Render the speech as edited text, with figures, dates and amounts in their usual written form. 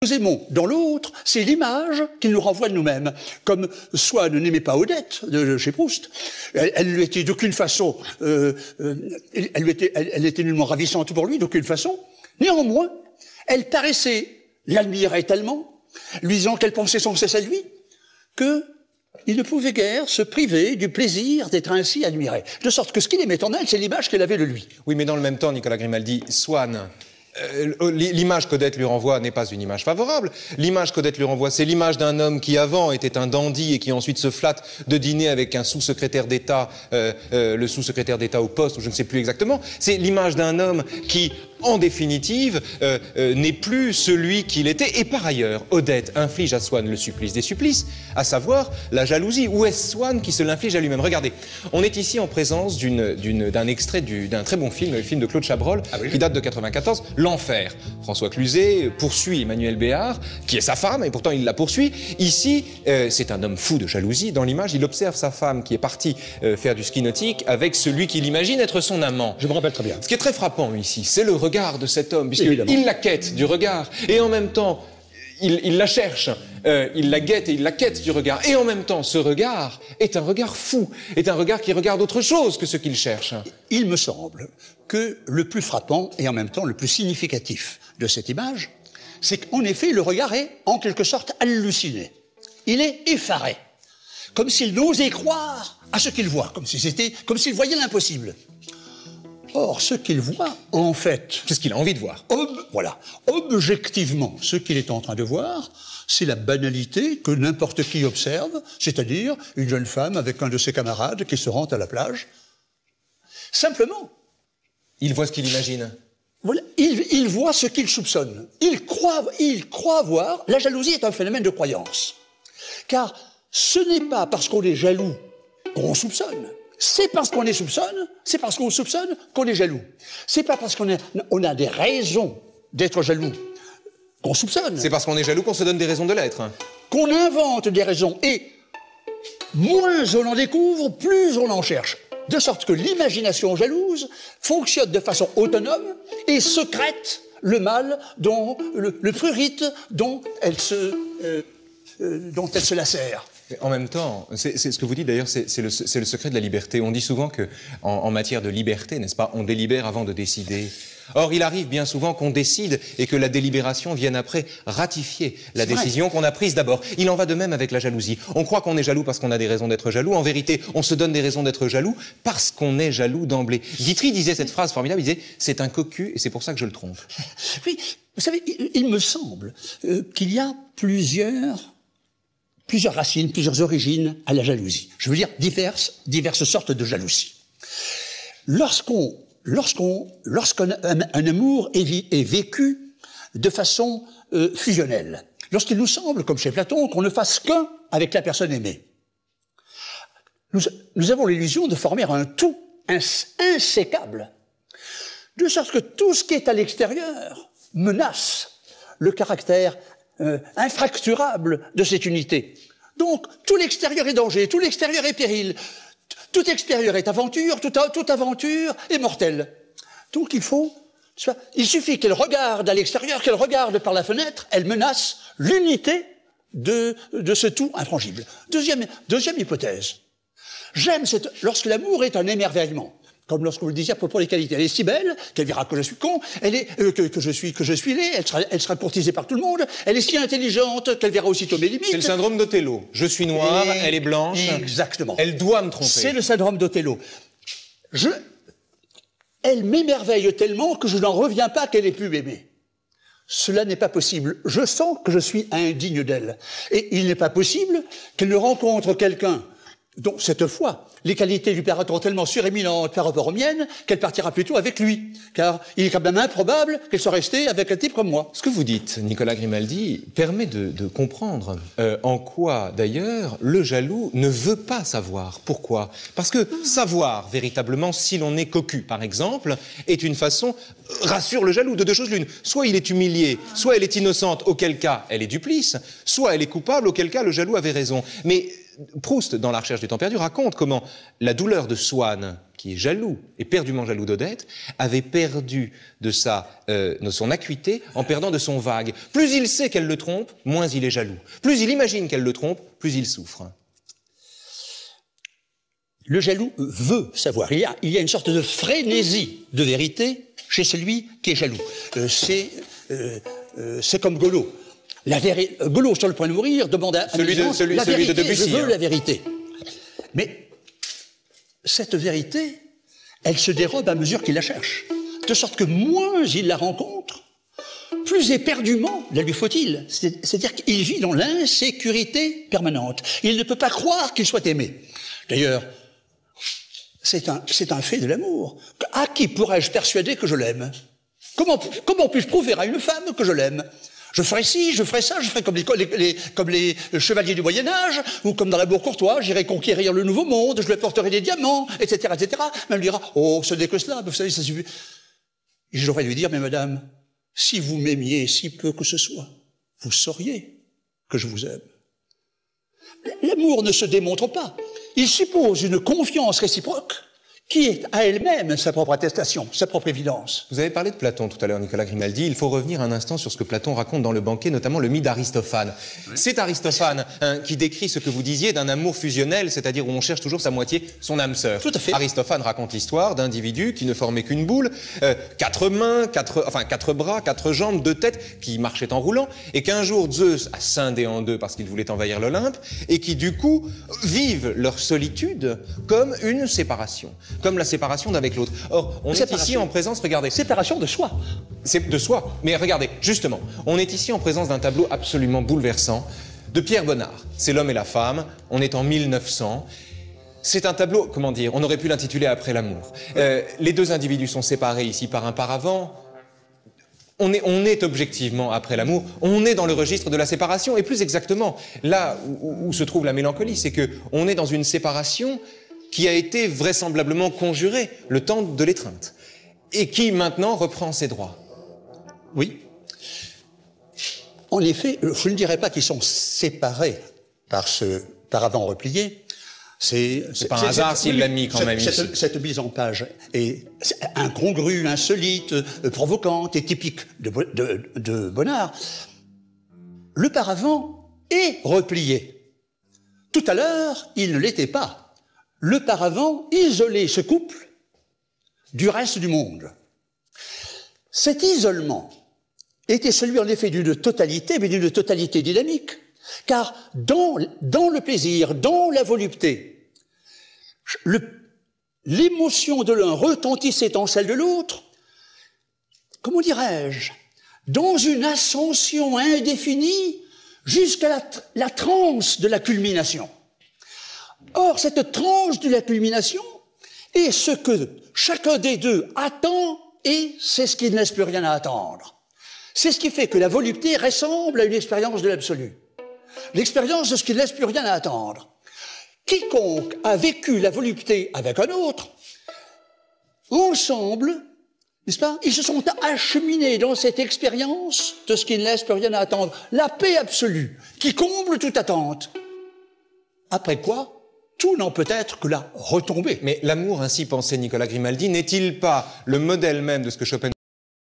Nous aimons dans l'autre, c'est l'image qui nous renvoie de nous-mêmes. Comme Swann n'aimait pas Odette de chez Proust, elle lui était d'aucune façon, elle était nullement ravissante pour lui d'aucune façon. Néanmoins, elle paraissait l'admirer tellement, lui disant qu'elle pensait sans cesse à lui, qu'il ne pouvait guère se priver du plaisir d'être ainsi admiré. De sorte que ce qu'il aimait en elle, c'est l'image qu'elle avait de lui. Oui, mais dans le même temps, Nicolas Grimaldi, Swann, l'image qu'Odette lui renvoie n'est pas une image favorable. L'image qu'Odette lui renvoie, c'est l'image d'un homme qui avant était un dandy et qui ensuite se flatte de dîner avec un sous-secrétaire d'État, le sous-secrétaire d'État au poste, ou je ne sais plus exactement. C'est l'image d'un homme qui, en définitive, n'est plus celui qu'il était. Et par ailleurs, Odette inflige à Swann le supplice des supplices, à savoir la jalousie. Ou est-ce Swann qui se l'inflige à lui-même? Regardez, on est ici en présence d'un extrait d'un très bon film, le film de Claude Chabrol, qui date de 94, L'Enfer. François Cluzet poursuit Emmanuel Béard, qui est sa femme, et pourtant il la poursuit. Ici, c'est un homme fou de jalousie. Dans l'image, il observe sa femme qui est partie faire du ski nautique avec celui qu'il imagine être son amant. Je me rappelle très bien. Ce qui est très frappant ici, c'est le regard de cet homme, puisqu'il la quête du regard, et en même temps, il la cherche, il la guette et il la quête du regard. Et en même temps, ce regard est un regard fou, est un regard qui regarde autre chose que ce qu'il cherche. Il me semble que le plus frappant et en même temps le plus significatif de cette image, c'est qu'en effet, le regard est en quelque sorte halluciné. Il est effaré, comme s'il n'osait croire à ce qu'il voit, comme s'il voyait l'impossible. Or, ce qu'il voit, en fait... C'est ce qu'il a envie de voir. Voilà. Objectivement, ce qu'il est en train de voir, c'est la banalité que n'importe qui observe, c'est-à-dire une jeune femme avec un de ses camarades qui se rend à la plage. Simplement. Il voit ce qu'il imagine. Voilà. Il voit ce qu'il soupçonne. Il croit voir... La jalousie est un phénomène de croyance. Car ce n'est pas parce qu'on est jaloux qu'on soupçonne. C'est parce qu'on c'est parce qu'on soupçonne qu'on est jaloux. C'est pas parce qu'on a des raisons d'être jaloux qu'on soupçonne. C'est parce qu'on est jaloux qu'on se donne des raisons de l'être. Qu'on invente des raisons. Et moins on en découvre, plus on en cherche. De sorte que l'imagination jalouse fonctionne de façon autonome et secrète le mal, le prurite dont elle se lacère. En même temps, c'est ce que vous dites d'ailleurs, c'est le secret de la liberté. On dit souvent que, en matière de liberté, n'est-ce pas, on délibère avant de décider. Or, il arrive bien souvent qu'on décide et que la délibération vienne après ratifier la décision qu'on a prise d'abord. Il en va de même avec la jalousie. On croit qu'on est jaloux parce qu'on a des raisons d'être jaloux. En vérité, on se donne des raisons d'être jaloux parce qu'on est jaloux d'emblée. Guitry disait cette phrase formidable, il disait « c'est un cocu et c'est pour ça que je le trompe ». Oui, vous savez, il me semble qu'il y a plusieurs racines, plusieurs origines à la jalousie. Je veux dire diverses sortes de jalousie. Lorsqu'un amour est vécu de façon fusionnelle, lorsqu'il nous semble, comme chez Platon, qu'on ne fasse qu'un avec la personne aimée, nous avons l'illusion de former un tout insécable, de sorte que tout ce qui est à l'extérieur menace le caractère infracturable de cette unité. Donc, tout l'extérieur est danger, tout l'extérieur est péril, tout extérieur est aventure, toute aventure est mortelle. Donc il suffit qu'elle regarde à l'extérieur, qu'elle regarde par la fenêtre, elle menace l'unité de ce tout infrangible. Deuxième hypothèse. Lorsque l'amour est un émerveillement. Comme lorsque vous le disiez à propos des qualités. Elle est si belle qu'elle verra que je suis con, que je suis laid, elle sera courtisée par tout le monde, elle est si intelligente qu'elle verra aussitôt mes limites. C'est le syndrome d'Othello. Je suis noir, elle est blanche. Exactement. Elle doit me tromper. C'est le syndrome d'Othello. Elle m'émerveille tellement que je n'en reviens pas qu'elle ait pu m'aimer. Cela n'est pas possible. Je sens que je suis indigne d'elle. Et il n'est pas possible qu'elle ne rencontre quelqu'un dont, cette fois, les qualités lui paraîtront tellement suréminentes par rapport aux miennes qu'elle partira plutôt avec lui. Car il est quand même improbable qu'elle soit restée avec un type comme moi. Ce que vous dites, Nicolas Grimaldi, permet de comprendre en quoi, d'ailleurs, le jaloux ne veut pas savoir. Pourquoi? Parce que savoir, véritablement, si l'on est cocu, par exemple, est une façon, rassure le jaloux, de deux choses l'une. Soit il est humilié, soit elle est innocente, auquel cas elle est duplice, soit elle est coupable, auquel cas le jaloux avait raison. Mais Proust, dans La recherche du temps perdu, raconte comment la douleur de Swann, qui est jaloux, éperdument jaloux d'Odette, avait perdu de son acuité en perdant de son vague. Plus il sait qu'elle le trompe, moins il est jaloux. Plus il imagine qu'elle le trompe, plus il souffre. Le jaloux veut savoir. Il y a une sorte de frénésie de vérité chez celui qui est jaloux. C'est comme Golo. Golo, sur le point de mourir, demande à la vérité, de Debussy, je veux la vérité. Mais cette vérité, elle se dérobe à mesure qu'il la cherche. De sorte que moins il la rencontre, plus éperdument la lui faut-il. C'est-à-dire qu'il vit dans l'insécurité permanente. Il ne peut pas croire qu'il soit aimé. D'ailleurs, c'est un fait de l'amour. À qui pourrais-je persuader que je l'aime? Comment puis-je prouver à une femme que je l'aime? Je ferai ci, je ferai ça, je ferai comme les chevaliers du Moyen-Âge, ou comme dans la bourg courtois, j'irai conquérir le nouveau monde, je lui apporterai des diamants, etc., etc. Mais elle me dira, oh, ce n'est que cela, vous savez, ça suffit. Et je devrais lui dire, mais madame, si vous m'aimiez si peu que ce soit, vous sauriez que je vous aime. L'amour ne se démontre pas. Il suppose une confiance réciproque qui est à elle-même sa propre attestation, sa propre évidence. Vous avez parlé de Platon tout à l'heure, Nicolas Grimaldi. Il faut revenir un instant sur ce que Platon raconte dans le banquet, notamment le mythe d'Aristophane. Oui. C'est Aristophane qui décrit ce que vous disiez d'un amour fusionnel, c'est-à-dire où on cherche toujours sa moitié, son âme sœur. Tout à fait. Aristophane raconte l'histoire d'individus qui ne formaient qu'une boule, 4 mains, 4 bras, 4 jambes, 2 têtes, qui marchaient en roulant, et qu'un jour Zeus a scindé en deux parce qu'il voulait envahir l'Olympe, et qui du coup vivent leur solitude comme une séparation. Comme la séparation d'avec l'autre. Or, on est ici en présence, regardez... Séparation de soi. C'est de soi. Mais regardez, justement, on est ici en présence d'un tableau absolument bouleversant de Pierre Bonnard. C'est L'homme et la femme, on est en 1900. C'est un tableau, comment dire, on aurait pu l'intituler Après l'amour. Les deux individus sont séparés ici par un paravent. On est objectivement après l'amour, on est dans le registre de la séparation, et plus exactement, là où se trouve la mélancolie, c'est que on est dans une séparation qui a été vraisemblablement conjuré le temps de l'étreinte, et qui maintenant reprend ses droits. Oui. En effet, je ne dirais pas qu'ils sont séparés par ce paravent replié. C'est pas un hasard s'il l'a mis quand même ici. Cette mise en page est incongrue, insolite, provocante et typique de Bonnard. Le paravent est replié. Tout à l'heure, il ne l'était pas. Le paravent isolait ce couple du reste du monde. Cet isolement était celui en effet d'une totalité, mais d'une totalité dynamique, car dans le plaisir, dans la volupté, l'émotion de l'un retentissait en celle de l'autre, comment dirais-je, dans une ascension indéfinie jusqu'à la transe de la culmination. Or, cette tranche de la culmination est ce que chacun des deux attend, et c'est ce qui ne laisse plus rien à attendre. C'est ce qui fait que la volupté ressemble à une expérience de l'absolu. L'expérience de ce qui ne laisse plus rien à attendre. Quiconque a vécu la volupté avec un autre, ensemble, n'est-ce pas, ils se sont acheminés dans cette expérience de ce qui ne laisse plus rien à attendre. La paix absolue, qui comble toute attente. Après quoi, tout n'en peut être que la retombée. Mais l'amour ainsi pensé, Nicolas Grimaldi, n'est-il pas le modèle même de ce que Schopenhauer